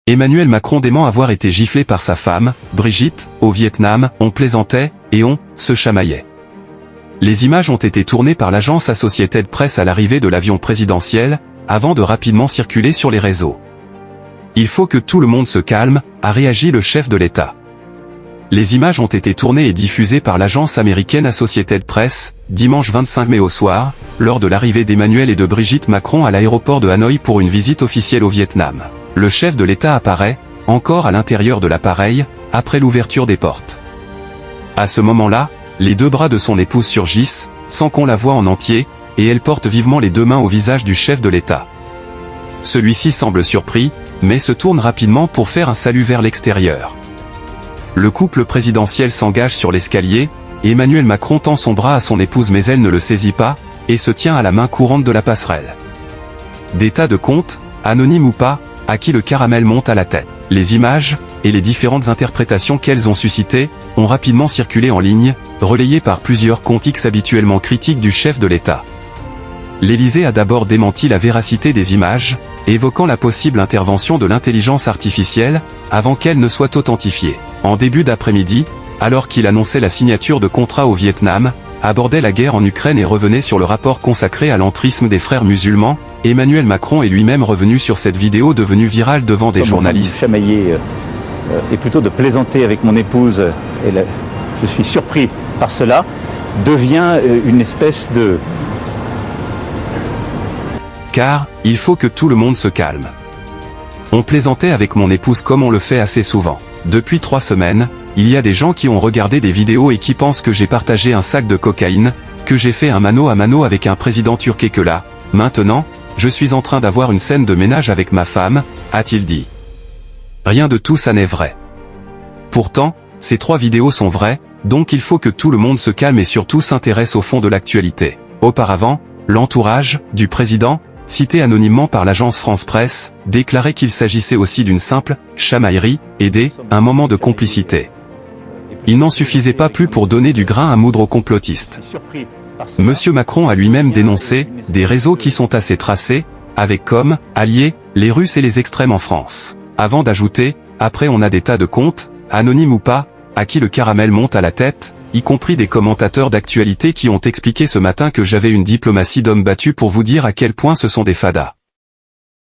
Emmanuel Macron dément avoir été giflé par sa femme, Brigitte, au Vietnam, on plaisantait, et on se chamaillait. Les images ont été tournées par l'agence Associated Press à l'arrivée de l'avion présidentiel, avant de rapidement circuler sur les réseaux. Il faut que tout le monde se calme, a réagi le chef de l'État. Les images ont été tournées et diffusées par l'agence américaine Associated Press, dimanche 25 mai au soir, lors de l'arrivée d'Emmanuel et de Brigitte Macron à l'aéroport de Hanoï pour une visite officielle au Vietnam. Le chef de l'État apparaît, encore à l'intérieur de l'appareil, après l'ouverture des portes. À ce moment-là, les deux bras de son épouse surgissent, sans qu'on la voie en entier, et elle porte vivement les deux mains au visage du chef de l'État. Celui-ci semble surpris, mais se tourne rapidement pour faire un salut vers l'extérieur. Le couple présidentiel s'engage sur l'escalier, et Emmanuel Macron tend son bras à son épouse mais elle ne le saisit pas, et se tient à la main courante de la passerelle. Des tas de comptes, anonymes ou pas, à qui le caramel monte à la tête. Les images, et les différentes interprétations qu'elles ont suscitées, ont rapidement circulé en ligne, relayées par plusieurs comptes X habituellement critiques du chef de l'État. L'Élysée a d'abord démenti la véracité des images, évoquant la possible intervention de l'intelligence artificielle, avant qu'elle ne soit authentifiée. En début d'après-midi, alors qu'il annonçait la signature de contrats au Vietnam, abordait la guerre en Ukraine et revenait sur le rapport consacré à l'entrisme des frères musulmans, Emmanuel Macron est lui-même revenu sur cette vidéo devenue virale devant des journalistes. Chamailler et plutôt de plaisanter avec mon épouse, et je suis surpris par cela, devient une espèce de... Car, il faut que tout le monde se calme. On plaisantait avec mon épouse comme on le fait assez souvent. Depuis 3 semaines, il y a des gens qui ont regardé des vidéos et qui pensent que j'ai partagé un sac de cocaïne, que j'ai fait un mano à mano avec un président turc et que là, maintenant, je suis en train d'avoir une scène de ménage avec ma femme, a-t-il dit. Rien de tout ça n'est vrai. Pourtant, ces 3 vidéos sont vraies, donc il faut que tout le monde se calme et surtout s'intéresse au fond de l'actualité. Auparavant, l'entourage du président, cité anonymement par l'agence France Presse, déclarait qu'il s'agissait aussi d'une simple chamaillerie, et un moment de complicité. Il n'en suffisait pas plus pour donner du grain à moudre aux complotistes. Monsieur Macron a lui-même dénoncé des réseaux qui sont assez tracés, avec comme alliés les Russes et les extrêmes en France. Avant d'ajouter, après on a des tas de comptes, anonymes ou pas, à qui le caramel monte à la tête, y compris des commentateurs d'actualité qui ont expliqué ce matin que j'avais une diplomatie d'homme battu pour vous dire à quel point ce sont des fadas.